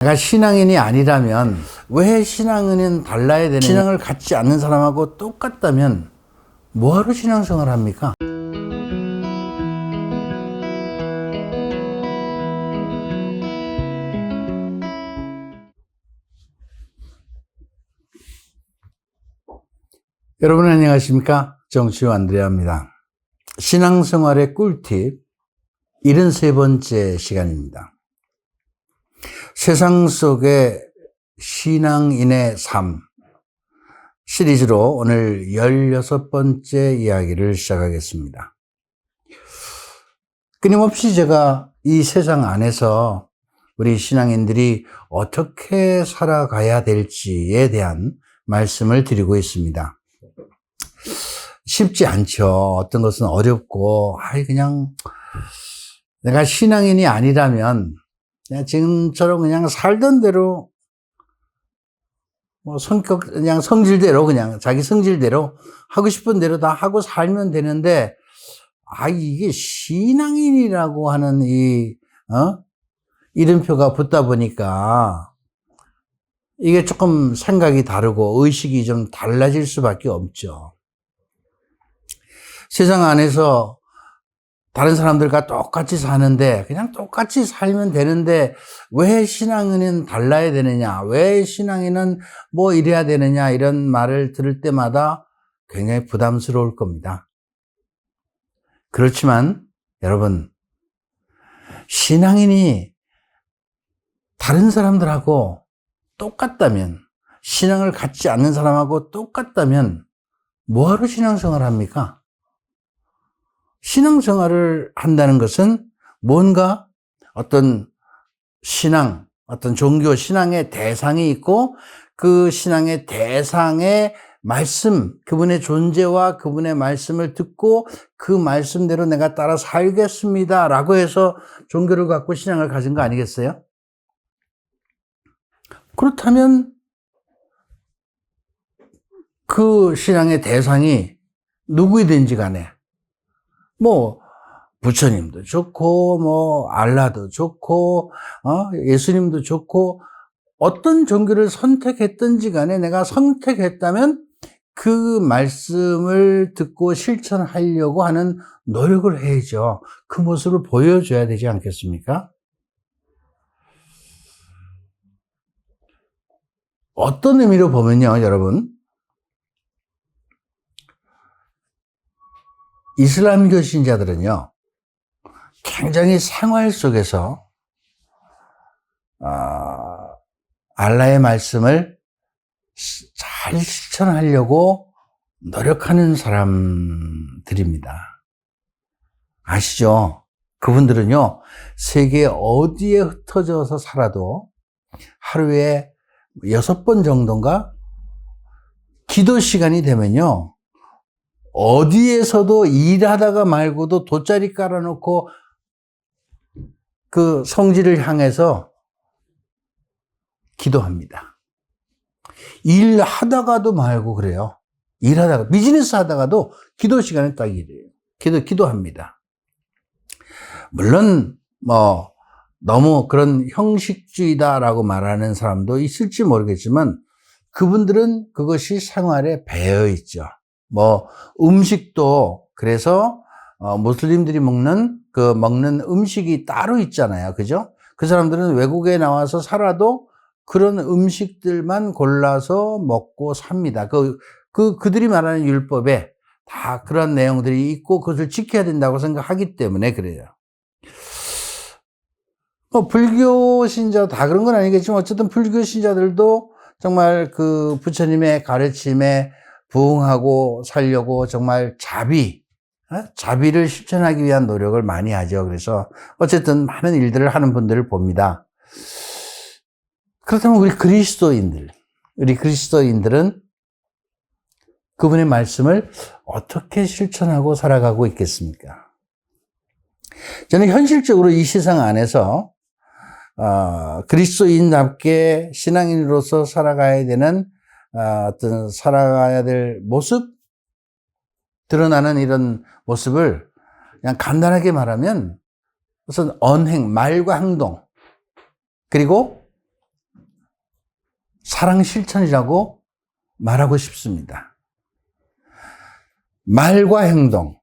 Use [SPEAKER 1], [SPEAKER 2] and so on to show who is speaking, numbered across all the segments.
[SPEAKER 1] 내가 신앙인이 아니라면 왜 신앙인은 달라야 되는, 신앙을 갖지 않는 사람하고 똑같다면 뭐하러 신앙생활을 합니까? 여러분 안녕하십니까? 정치유 안드레아입니다. 신앙생활의 꿀팁 73번째 시간입니다. 세상 속의 신앙인의 삶 시리즈로 오늘 16번째 이야기를 시작하겠습니다. 끊임없이 제가 이 세상 안에서 우리 신앙인들이 어떻게 살아가야 될지에 대한 말씀을 드리고 있습니다. 쉽지 않죠. 어떤 것은 어렵고, 그냥 내가 신앙인이 아니라면 그냥 지금처럼 그냥 살던 대로 그냥 성질대로 그냥 자기 성질대로 하고 싶은 대로 다 하고 살면 되는데, 이게 신앙인이라고 하는 이름표가 붙다 보니까 이게 조금 생각이 다르고 의식이 좀 달라질 수밖에 없죠. 세상 안에서 다른 사람들과 똑같이 사는데 그냥 똑같이 살면 되는데 왜 신앙인은 달라야 되느냐, 왜 신앙인은 뭐 이래야 되느냐, 이런 말을 들을 때마다 굉장히 부담스러울 겁니다. 그렇지만 여러분, 신앙인이 다른 사람들하고 똑같다면, 신앙을 갖지 않는 사람하고 똑같다면 뭐하러 신앙생활을 합니까? 신앙생활을 한다는 것은 뭔가 어떤 신앙, 어떤 종교 신앙의 대상이 있고 그 신앙의 대상의 말씀, 그분의 존재와 그분의 말씀을 듣고 그 말씀대로 내가 따라 살겠습니다 라고 해서 종교를 갖고 신앙을 가진 거 아니겠어요? 그렇다면 그 신앙의 대상이 누구이든지 간에 부처님도 좋고, 알라도 좋고, 예수님도 좋고, 어떤 종교를 선택했든지 간에 내가 선택했다면 그 말씀을 듣고 실천하려고 하는 노력을 해야죠. 그 모습을 보여줘야 되지 않겠습니까? 어떤 의미로 보면요, 여러분. 이슬람교 신자들은요, 굉장히 생활 속에서 알라의 말씀을 잘 실천하려고 노력하는 사람들입니다. 아시죠? 그분들은요, 세계 어디에 흩어져서 살아도 하루에 6번 정도인가 기도 시간이 되면요, 어디에서도 일하다가 말고도 돗자리 깔아놓고 그 성지를 향해서 기도합니다. 일하다가도 말고 그래요. 일하다가, 비즈니스 하다가도 기도 시간에 딱 이래요. 기도합니다. 물론, 너무 그런 형식주의다라고 말하는 사람도 있을지 모르겠지만 그분들은 그것이 생활에 배어 있죠. 음식도, 그래서, 무슬림들이 먹는 음식이 따로 있잖아요. 그죠? 그 사람들은 외국에 나와서 살아도 그런 음식들만 골라서 먹고 삽니다. 그들이 말하는 율법에 다 그런 내용들이 있고 그것을 지켜야 된다고 생각하기 때문에 그래요. 불교 신자 다 그런 건 아니겠지만 어쨌든 불교 신자들도 정말 그 부처님의 가르침에 부응하고 살려고 정말 자비를 실천하기 위한 노력을 많이 하죠. 그래서 어쨌든 많은 일들을 하는 분들을 봅니다. 그렇다면 우리 그리스도인들은 그분의 말씀을 어떻게 실천하고 살아가고 있겠습니까? 저는 현실적으로 이 세상 안에서 그리스도인답게 신앙인으로서 살아가야 되는 살아가야 될 모습, 드러나는 이런 모습을 그냥 간단하게 말하면 우선 언행, 말과 행동, 그리고 사랑 실천이라고 말하고 싶습니다. 말과 행동.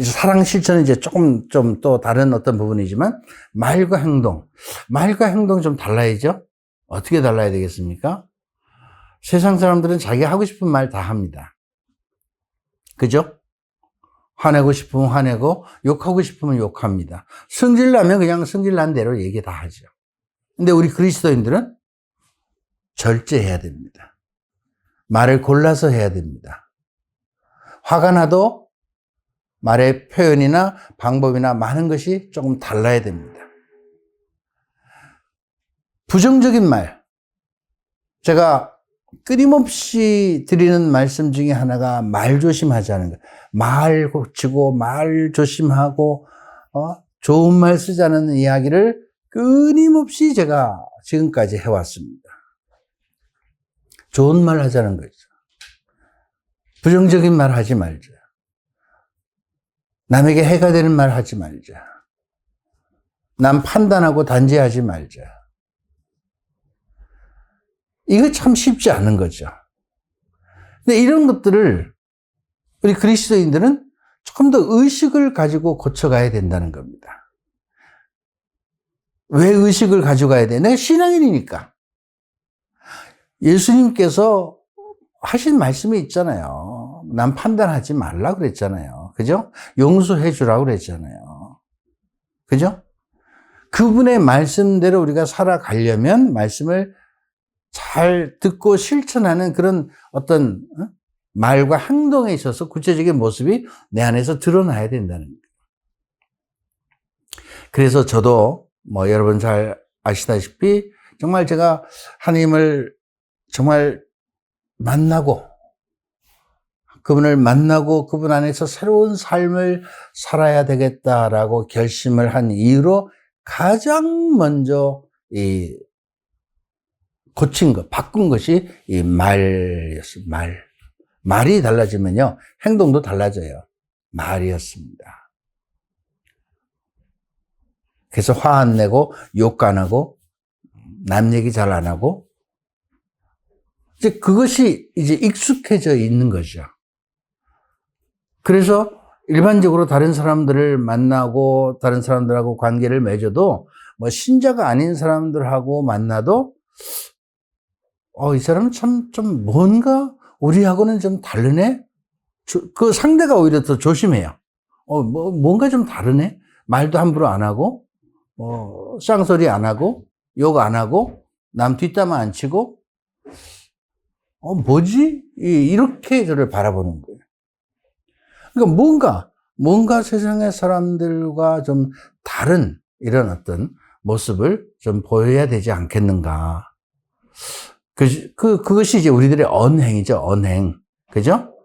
[SPEAKER 1] 사랑 실천은 이제 조금 좀 또 다른 어떤 부분이지만 말과 행동. 말과 행동 좀 달라야죠? 어떻게 달라야 되겠습니까? 세상 사람들은 자기가 하고 싶은 말 다 합니다. 그죠? 화내고 싶으면 화내고 욕하고 싶으면 욕합니다. 성질나면 그냥 성질난 대로 얘기 다 하죠. 근데 우리 그리스도인들은 절제해야 됩니다. 말을 골라서 해야 됩니다. 화가 나도 말의 표현이나 방법이나 많은 것이 조금 달라야 됩니다. 부정적인 말. 제가 끊임없이 드리는 말씀 중에 하나가 말 조심하자는 거예요. 말 고치고 말 조심하고 좋은 말 쓰자는 이야기를 끊임없이 제가 지금까지 해왔습니다. 좋은 말 하자는 거죠. 부정적인 말 하지 말자. 남에게 해가 되는 말 하지 말자. 남 판단하고 단죄하지 말자. 이거 참 쉽지 않은 거죠. 근데 이런 것들을 우리 그리스도인들은 조금 더 의식을 가지고 고쳐가야 된다는 겁니다. 왜 의식을 가져가야 돼? 내가 신앙인이니까. 예수님께서 하신 말씀이 있잖아요. 남 판단하지 말라 그랬잖아요. 그죠? 용서해 주라고 그랬잖아요. 그죠? 그분의 말씀대로 우리가 살아가려면 말씀을 잘 듣고 실천하는 그런 어떤 말과 행동에 있어서 구체적인 모습이 내 안에서 드러나야 된다는 거예요. 그래서 저도 여러분 잘 아시다시피 정말 제가 하나님을 정말 만나고 그분을 만나고 그분 안에서 새로운 삶을 살아야 되겠다라고 결심을 한 이유로 가장 먼저 고친 것, 바꾼 것이 이 말이었어요. 말이 달라지면요, 행동도 달라져요. 말이었습니다. 그래서 화 안 내고, 욕 안 하고, 남 얘기 잘 안 하고, 이제 그것이 이제 익숙해져 있는 거죠. 그래서 일반적으로 다른 사람들을 만나고, 다른 사람들하고 관계를 맺어도, 신자가 아닌 사람들하고 만나도, 이 사람은 좀 뭔가 우리하고는 좀 다르네? 그 상대가 오히려 더 조심해요. 뭔가 좀 다르네? 말도 함부로 안 하고, 쌍소리 안 하고, 욕 안 하고, 남 뒷담 안 치고, 뭐지? 이렇게 저를 바라보는 거예요. 그러니까 뭔가 세상의 사람들과 좀 다른 이런 어떤 모습을 좀 보여야 되지 않겠는가. 그것이 이제 우리들의 언행이죠, 언행. 그죠?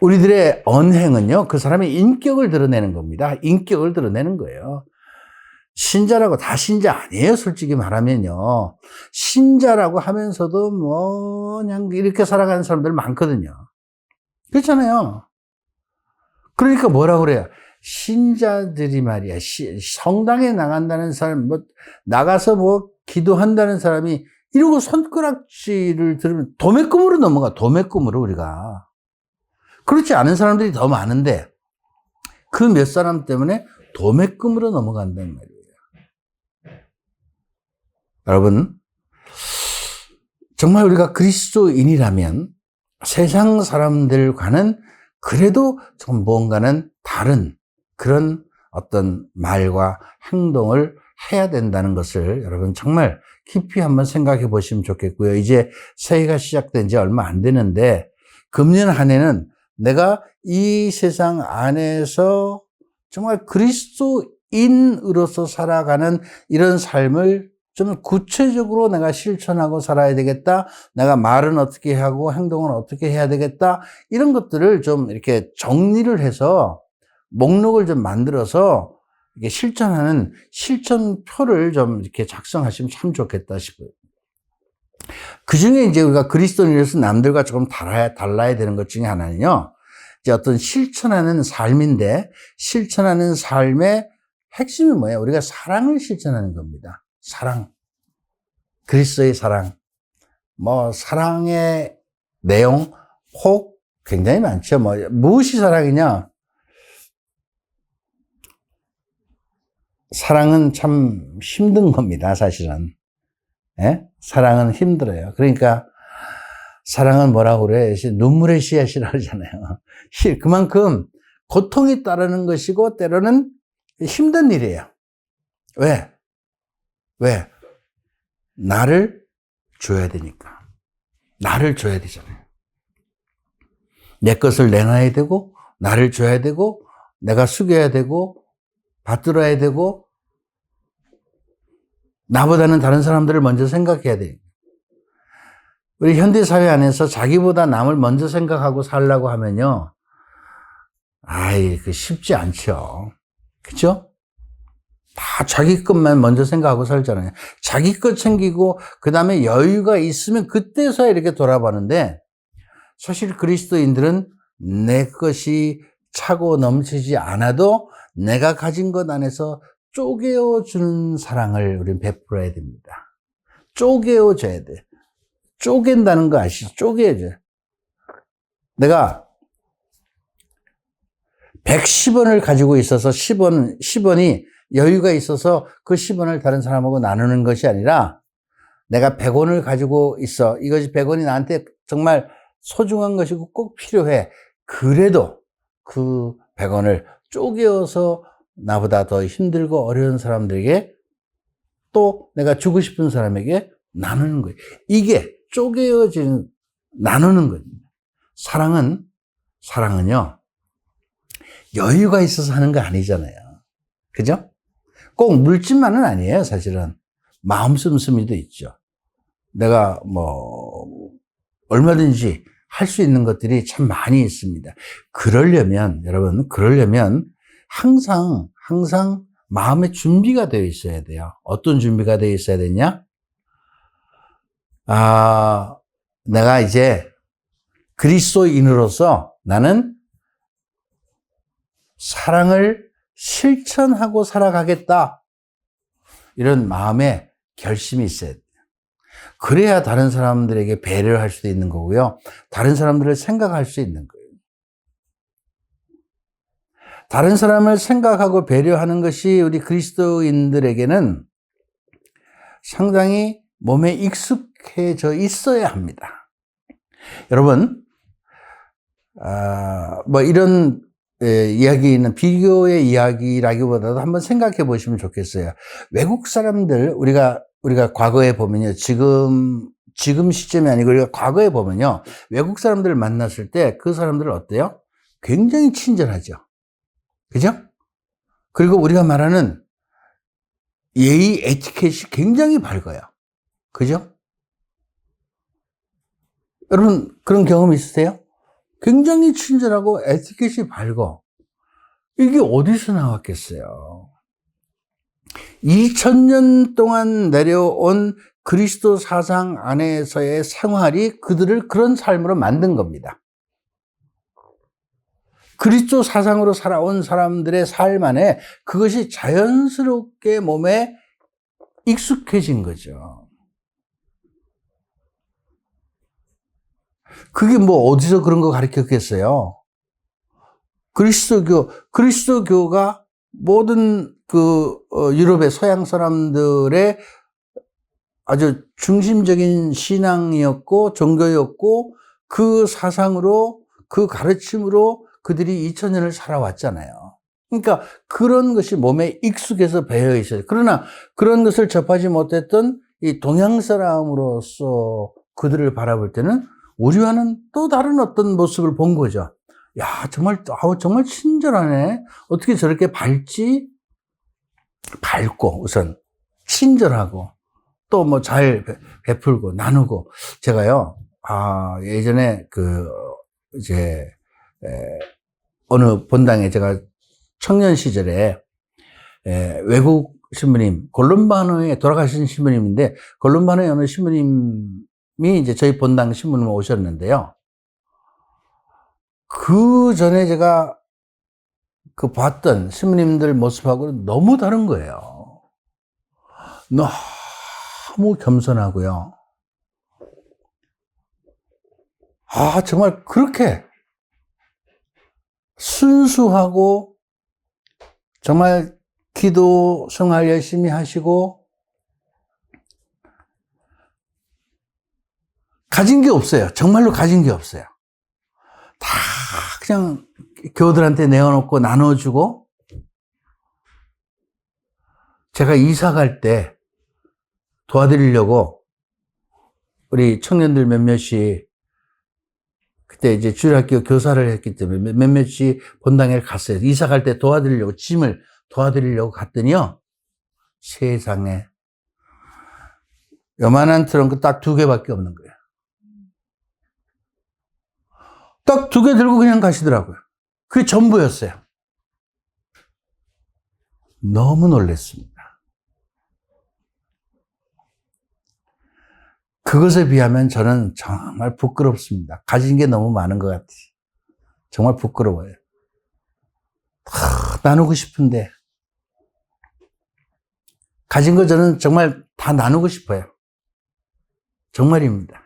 [SPEAKER 1] 우리들의 언행은요, 그 사람의 인격을 드러내는 겁니다. 인격을 드러내는 거예요. 신자라고 다 신자 아니에요, 솔직히 말하면요. 신자라고 하면서도 그냥 이렇게 살아가는 사람들 많거든요. 그렇잖아요. 그러니까 뭐라고 그래요? 신자들이 말이야, 성당에 나간다는 사람, 나가서 기도한다는 사람이 이러고 손가락질을 들으면 도매금으로 넘어가, 도매금으로 우리가. 그렇지 않은 사람들이 더 많은데, 그 몇 사람 때문에 도매금으로 넘어간다는 말이에요. 여러분, 정말 우리가 그리스도인이라면 세상 사람들과는 그래도 좀 뭔가는 다른 그런 어떤 말과 행동을 해야 된다는 것을 여러분 정말 깊이 한번 생각해 보시면 좋겠고요. 이제 새해가 시작된 지 얼마 안 되는데 금년 한 해는 내가 이 세상 안에서 정말 그리스도인으로서 살아가는 이런 삶을 좀 구체적으로 내가 실천하고 살아야 되겠다. 내가 말은 어떻게 하고 행동은 어떻게 해야 되겠다. 이런 것들을 좀 이렇게 정리를 해서 목록을 좀 만들어서 이렇게 실천하는 실천표를 좀 이렇게 작성하시면 참 좋겠다 싶어요. 그 중에 이제 우리가 그리스도인으로서 남들과 조금 달라야 되는 것 중에 하나는요. 이제 어떤 실천하는 삶인데 실천하는 삶의 핵심이 뭐예요? 우리가 사랑을 실천하는 겁니다. 사랑. 그리스도의 사랑. 사랑의 내용, 혹 굉장히 많죠. 무엇이 사랑이냐? 사랑은 참 힘든 겁니다, 사실은. 예? 사랑은 힘들어요. 그러니까, 사랑은 뭐라고 그래? 눈물의 씨앗이라고 그러잖아요. 그만큼 고통이 따르는 것이고, 때로는 힘든 일이에요. 왜? 나를 줘야 되니까. 나를 줘야 되잖아요. 내 것을 내놔야 되고, 나를 줘야 되고, 내가 숙여야 되고, 받들어야 되고, 나보다는 다른 사람들을 먼저 생각해야 돼요. 우리 현대사회 안에서 자기보다 남을 먼저 생각하고 살려고 하면요. 쉽지 않죠. 그죠? 다 자기 것만 먼저 생각하고 살잖아요. 자기 것 챙기고, 그 다음에 여유가 있으면 그때서야 이렇게 돌아보는데, 사실 그리스도인들은 내 것이 차고 넘치지 않아도 내가 가진 것 안에서 쪼개어주는 사랑을 우리는 베풀어야 됩니다. 쪼개어줘야 돼. 쪼갠다는 거 아시죠? 쪼개야죠. 내가 110원을 가지고 있어서 10원이 여유가 있어서 그 10원을 다른 사람하고 나누는 것이 아니라 내가 100원을 가지고 있어. 이것이 100원이 나한테 정말 소중한 것이고 꼭 필요해. 그래도 그 100원을 쪼개어서 나보다 더 힘들고 어려운 사람들에게 또 내가 주고 싶은 사람에게 나누는 거예요. 이게 쪼개어진 나누는 겁니다. 사랑은요, 여유가 있어서 하는 거 아니잖아요. 그죠? 꼭 물질만은 아니에요, 사실은. 마음 씀씀이도 있죠. 내가 얼마든지 할 수 있는 것들이 참 많이 있습니다. 여러분, 항상 마음의 준비가 되어 있어야 돼요. 어떤 준비가 되어 있어야 되냐? 내가 이제 그리스도인으로서 나는 사랑을 실천하고 살아가겠다. 이런 마음의 결심이 있어야 돼요. 그래야 다른 사람들에게 배려를 할 수도 있는 거고요. 다른 사람들을 생각할 수 있는 거예요. 다른 사람을 생각하고 배려하는 것이 우리 그리스도인들에게는 상당히 몸에 익숙해져 있어야 합니다. 여러분, 이런 이야기는 비교의 이야기라기보다도 한번 생각해 보시면 좋겠어요. 외국 사람들, 우리가 과거에 보면요. 지금 시점이 아니고 우리가 과거에 보면요. 외국 사람들을 만났을 때 그 사람들은 어때요? 굉장히 친절하죠. 그죠? 그리고 우리가 말하는 예의, 에티켓이 굉장히 밝아요. 그죠? 여러분, 그런 경험 있으세요? 굉장히 친절하고 에티켓이 밝아. 이게 어디서 나왔겠어요? 2000년 동안 내려온 그리스도 사상 안에서의 생활이 그들을 그런 삶으로 만든 겁니다. 그리스도 사상으로 살아온 사람들의 삶 안에 그것이 자연스럽게 몸에 익숙해진 거죠. 그게 어디서 그런 거 가르쳤겠어요? 그리스도교가 모든 유럽의 서양 사람들의 아주 중심적인 신앙이었고, 종교였고, 그 사상으로, 그 가르침으로 그들이 2000년을 살아왔잖아요. 그러니까 그런 것이 몸에 익숙해서 배어 있어요. 그러나 그런 것을 접하지 못했던 이 동양 사람으로서 그들을 바라볼 때는 우리와는 또 다른 어떤 모습을 본 거죠. 야, 정말 친절하네. 어떻게 저렇게 밝고, 우선, 친절하고, 또 잘 베풀고, 나누고. 제가요, 예전에 어느 본당에 제가 청년 시절에, 외국 신부님, 골룸바노에 돌아가신 신부님인데, 골룸바노에 어느 신부님이 이제 저희 본당 신부님 오셨는데요. 그 전에 제가 봤던 신부님들 모습하고 너무 다른 거예요. 너무 겸손하고요. 정말 그렇게 순수하고 정말 기도 생활 열심히 하시고 가진 게 없어요. 정말로 가진 게 없어요. 다 그냥 교우들한테 내어놓고 나눠주고, 제가 이사 갈 때 도와드리려고 우리 청년들 몇몇이, 그때 이제 주일학교 교사를 했기 때문에 몇몇이 본당에 갔어요. 이사 갈 때 도와드리려고, 짐을 도와드리려고 갔더니요, 세상에 요만한 트렁크 딱 2개밖에 없는 거예요. 딱 2개 들고 그냥 가시더라고요. 그게 전부였어요. 너무 놀랐습니다. 그것에 비하면 저는 정말 부끄럽습니다. 가진 게 너무 많은 것 같아요. 정말 부끄러워요. 다 나누고 싶은데, 가진 거 저는 정말 다 나누고 싶어요. 정말입니다.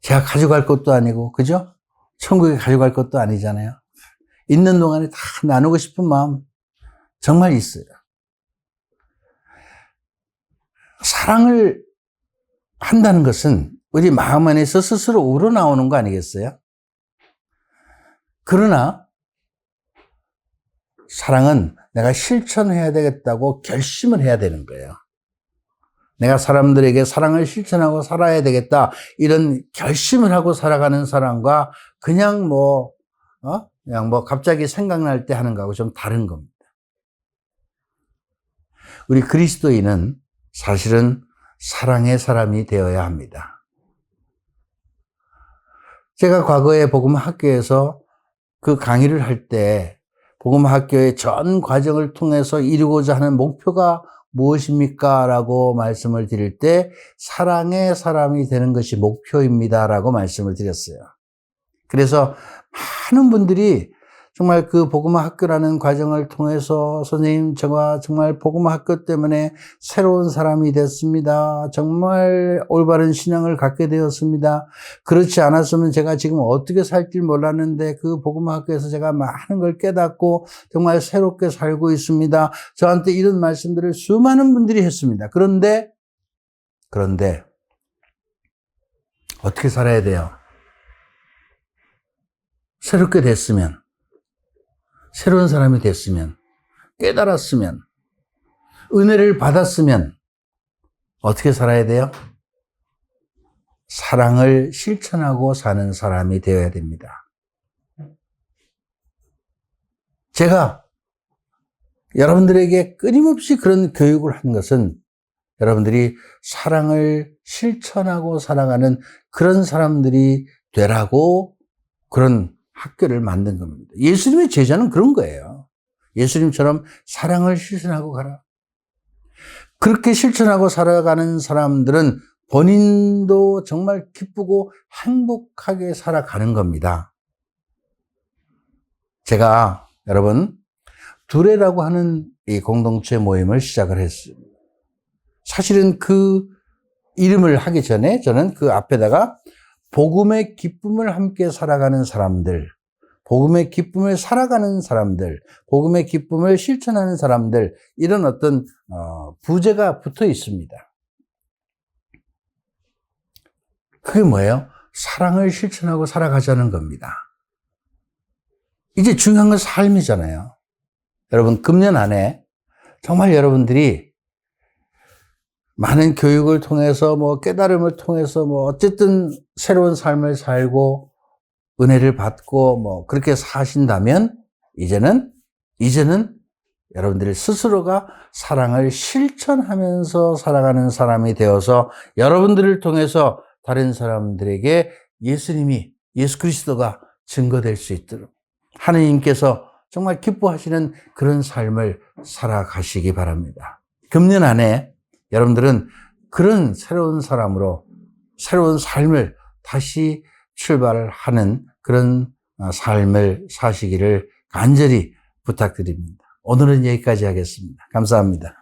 [SPEAKER 1] 제가 가져갈 것도 아니고, 그죠? 천국에 가져갈 것도 아니잖아요. 있는 동안에 다 나누고 싶은 마음 정말 있어요. 사랑을 한다는 것은 우리 마음 안에서 스스로 우러나오는 거 아니겠어요? 그러나 사랑은 내가 실천해야 되겠다고 결심을 해야 되는 거예요. 내가 사람들에게 사랑을 실천하고 살아야 되겠다, 이런 결심을 하고 살아가는 사람과 그냥 갑자기 생각날 때 하는 거하고 좀 다른 겁니다. 우리 그리스도인은 사실은 사랑의 사람이 되어야 합니다. 제가 과거에 복음학교에서 그 강의를 할 때 복음학교의 전 과정을 통해서 이루고자 하는 목표가 무엇입니까? 라고 말씀을 드릴 때 사랑의 사람이 되는 것이 목표입니다 라고 말씀을 드렸어요. 그래서 많은 분들이 정말 그 복음학교라는 과정을 통해서 선생님, 제가 정말 복음학교 때문에 새로운 사람이 됐습니다. 정말 올바른 신앙을 갖게 되었습니다. 그렇지 않았으면 제가 지금 어떻게 살지 몰랐는데 그 복음학교에서 제가 많은 걸 깨닫고 정말 새롭게 살고 있습니다. 저한테 이런 말씀들을 수많은 분들이 했습니다. 그런데 어떻게 살아야 돼요? 새롭게 됐으면, 새로운 사람이 됐으면, 깨달았으면, 은혜를 받았으면 어떻게 살아야 돼요? 사랑을 실천하고 사는 사람이 되어야 됩니다. 제가 여러분들에게 끊임없이 그런 교육을 한 것은 여러분들이 사랑을 실천하고 살아가는 그런 사람들이 되라고 그런 학교를 만든 겁니다. 예수님의 제자는 그런 거예요. 예수님처럼 사랑을 실천하고 가라. 그렇게 실천하고 살아가는 사람들은 본인도 정말 기쁘고 행복하게 살아가는 겁니다. 제가 여러분 두레라고 하는 이 공동체 모임을 시작을 했습니다. 사실은 그 이름을 하기 전에 저는 그 앞에다가 복음의 기쁨을 함께 살아가는 사람들, 복음의 기쁨을 살아가는 사람들, 복음의 기쁨을 실천하는 사람들, 이런 어떤 부제가 붙어 있습니다. 그게 뭐예요? 사랑을 실천하고 살아가자는 겁니다. 이제 중요한 건 삶이잖아요. 여러분, 금년 안에 정말 여러분들이 많은 교육을 통해서 깨달음을 통해서 어쨌든 새로운 삶을 살고 은혜를 받고 그렇게 사신다면 이제는 여러분들 스스로가 사랑을 실천하면서 살아가는 사람이 되어서 여러분들을 통해서 다른 사람들에게 예수 그리스도가 증거될 수 있도록 하느님께서 정말 기뻐하시는 그런 삶을 살아가시기 바랍니다. 금년 안에 여러분들은 그런 새로운 사람으로 새로운 삶을 다시 출발하는 그런 삶을 사시기를 간절히 부탁드립니다. 오늘은 여기까지 하겠습니다. 감사합니다.